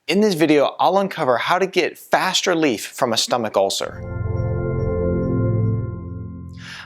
In this video, I'll uncover how to get fast relief from a stomach ulcer.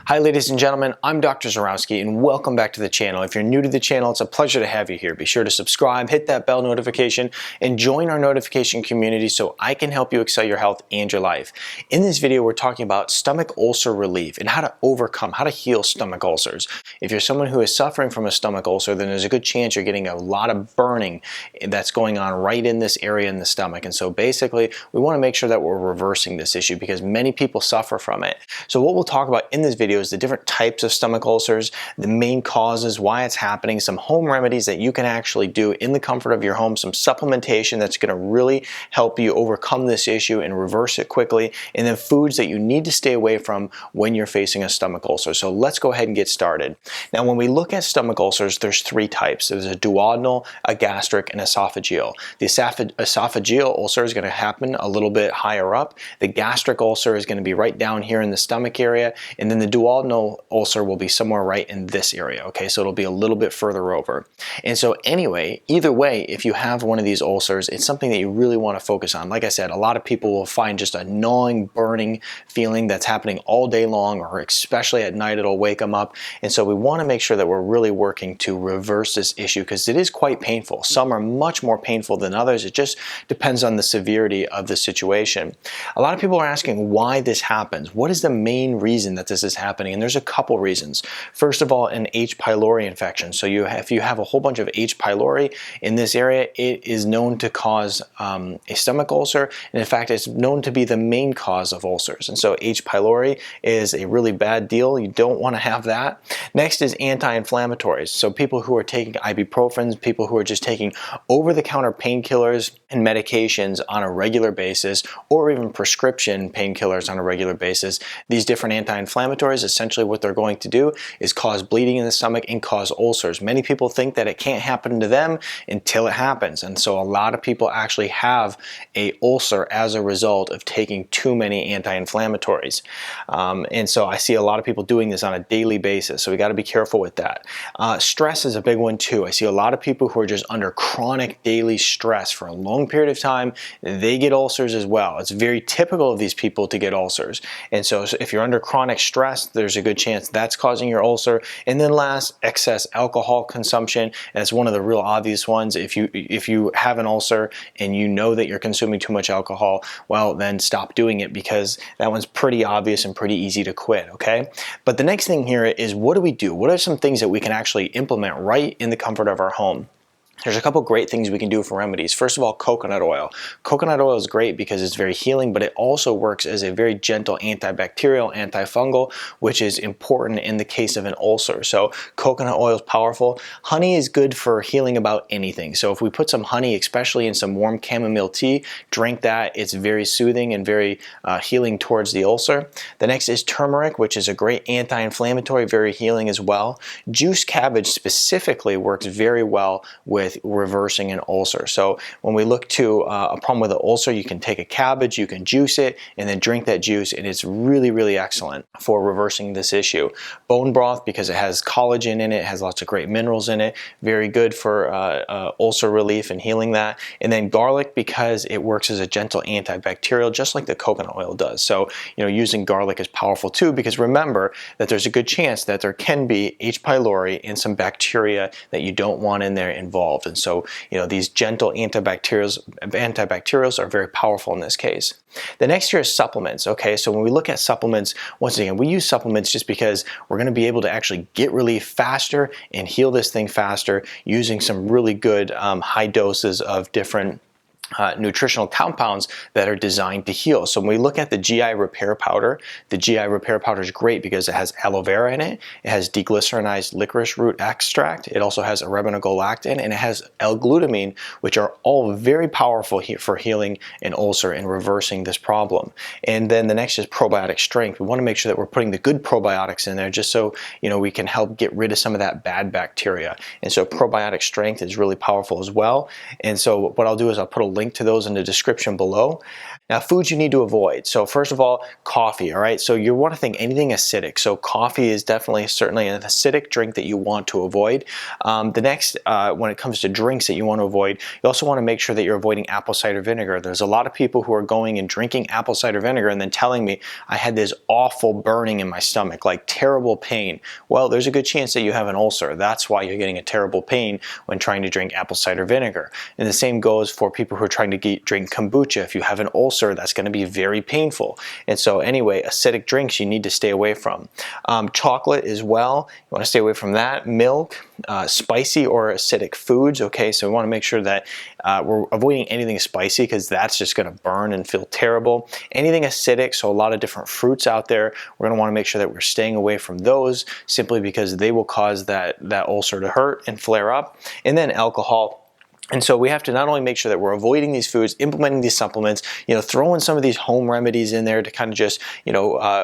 Hi ladies and gentlemen, I'm Dr. Zarowski and welcome back to the channel. If you're new to the channel, it's a pleasure to have you here. Be sure to subscribe, hit that bell notification, and join our notification community so I can help you excel your health and your life. In this video, we're talking about stomach ulcer relief and how to overcome, how to heal stomach ulcers. If you're someone who is suffering from a stomach ulcer, then there's a good chance you're getting a lot of burning that's going on right in this area in the stomach. And so basically, we want to make sure that we're reversing this issue because many people suffer from it. So what we'll talk about in this video is the different types of stomach ulcers, the main causes, why it's happening, some home remedies that you can actually do in the comfort of your home, some supplementation that's going to really help you overcome this issue and reverse it quickly, and then foods that you need to stay away from when you're facing a stomach ulcer. So let's go ahead and get started. Now when we look at stomach ulcers, there's three types. There's a duodenal, a gastric, and esophageal. The esophageal ulcer is going to happen a little bit higher up. The gastric ulcer is going to be right down here in the stomach area, and then the duodenal ulcer will be somewhere right in this area, okay? So it'll be a little bit further over. And so anyway, either way, if you have one of these ulcers, it's something that you really want to focus on. Like I said, a lot of people will find just a gnawing, burning feeling that's happening all day long, or especially at night, it'll wake them up. And so we want to make sure that we're really working to reverse this issue because it is quite painful. Some are much more painful than others. It just depends on the severity of the situation. A lot of people are asking why this happens. What is the main reason that this is happening? And there's a couple reasons. First of all, an H. pylori infection. So if you have a whole bunch of H. pylori in this area, it is known to cause a stomach ulcer. And in fact, it's known to be the main cause of ulcers. And so H. pylori is a really bad deal. You don't want to have that. Next is anti-inflammatories. So people who are taking ibuprofens, people who are just taking over-the-counter painkillers and medications on a regular basis, or even prescription painkillers on a regular basis. These different anti-inflammatories, essentially what they're going to do is cause bleeding in the stomach and cause ulcers. Many people think that it can't happen to them until it happens. And so a lot of people actually have an ulcer as a result of taking too many anti-inflammatories. And so I see a lot of people doing this on a daily basis. So we got to be careful with that. Stress is a big one too. I see a lot of people who are just under chronic daily stress for a long period of time. They get ulcers as well. It's very typical of these people to get ulcers. And so if you're under chronic stress, there's a good chance that's causing your ulcer. And then last, excess alcohol consumption. That's one of the real obvious ones. If you have an ulcer and you know that you're consuming too much alcohol, well, then stop doing it because that one's pretty obvious and pretty easy to quit, okay? But the next thing here is, what do we do? What are some things that we can actually implement right in the comfort of our home? There's a couple great things we can do for remedies. First of all, coconut oil. Coconut oil is great because it's very healing, but it also works as a very gentle antibacterial, antifungal, which is important in the case of an ulcer. So coconut oil is powerful. Honey is good for healing about anything. So if we put some honey, especially in some warm chamomile tea, drink that. It's very soothing and very healing towards the ulcer. The next is turmeric, which is a great anti-inflammatory, very healing as well. Juiced cabbage specifically works very well with reversing an ulcer. So when we look to a problem with an ulcer, you can take a cabbage, you can juice it, and then drink that juice, and it's really, really excellent for reversing this issue. Bone broth, because it has collagen in it, has lots of great minerals in it, very good for ulcer relief and healing that. And then garlic, because it works as a gentle antibacterial, just like the coconut oil does. So, using garlic is powerful too, because remember that there's a good chance that there can be H. pylori and some bacteria that you don't want in there involved. And so, these gentle antibacterials are very powerful in this case. The next here is supplements. Okay, so when we look at supplements, once again, we use supplements just because we're going to be able to actually get relief faster and heal this thing faster using some really good high doses of different nutritional compounds that are designed to heal. So when we look at the GI repair powder, the GI repair powder is great because it has aloe vera in it, it has deglycerolized licorice root extract, it also has Arabinogalactin, and it has L-glutamine, which are all very powerful for healing an ulcer and reversing this problem. And then the next is probiotic strength. We want to make sure that we're putting the good probiotics in there just so we can help get rid of some of that bad bacteria. And so probiotic strength is really powerful as well. And so what I'll do is I'll put a link to those in the description below. Now, foods you need to avoid. So first of all, coffee, all right? So you want to think anything acidic. So coffee is certainly an acidic drink that you want to avoid. The next, when it comes to drinks that you want to avoid, you also want to make sure that you're avoiding apple cider vinegar. There's a lot of people who are going and drinking apple cider vinegar and then telling me, I had this awful burning in my stomach, like terrible pain. Well, there's a good chance that you have an ulcer. That's why you're getting a terrible pain when trying to drink apple cider vinegar. And the same goes for people who are trying to drink kombucha. If you have an ulcer, that's going to be very painful. And so anyway, acidic drinks you need to stay away from. Chocolate as well, you want to stay away from that. Milk, spicy or acidic foods, okay? So we want to make sure that we're avoiding anything spicy because that's just going to burn and feel terrible. Anything acidic, so a lot of different fruits out there, we're going to want to make sure that we're staying away from those simply because they will cause that ulcer to hurt and flare up. And then alcohol. And so we have to not only make sure that we're avoiding these foods, implementing these supplements, throwing some of these home remedies in there to kind of just,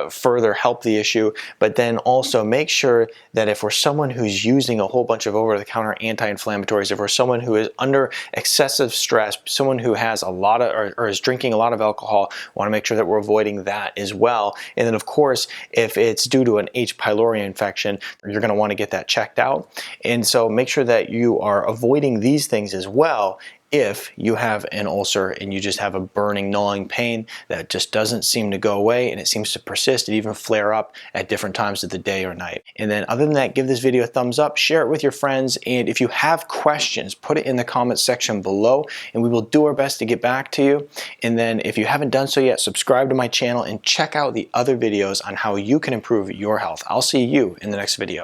further help the issue, but then also make sure that if we're someone who's using a whole bunch of over-the-counter anti-inflammatories, if we're someone who is under excessive stress, someone who has a lot of, or is drinking a lot of alcohol, want to make sure that we're avoiding that as well. And then of course, if it's due to an H. pylori infection, you're going to want to get that checked out. And so make sure that you are avoiding these things as well if you have an ulcer and you just have a burning, gnawing pain that just doesn't seem to go away and it seems to persist and even flare up at different times of the day or night. And then other than that, give this video a thumbs up, share it with your friends, and if you have questions, put it in the comments section below and we will do our best to get back to you. And then if you haven't done so yet, subscribe to my channel and check out the other videos on how you can improve your health. I'll see you in the next video.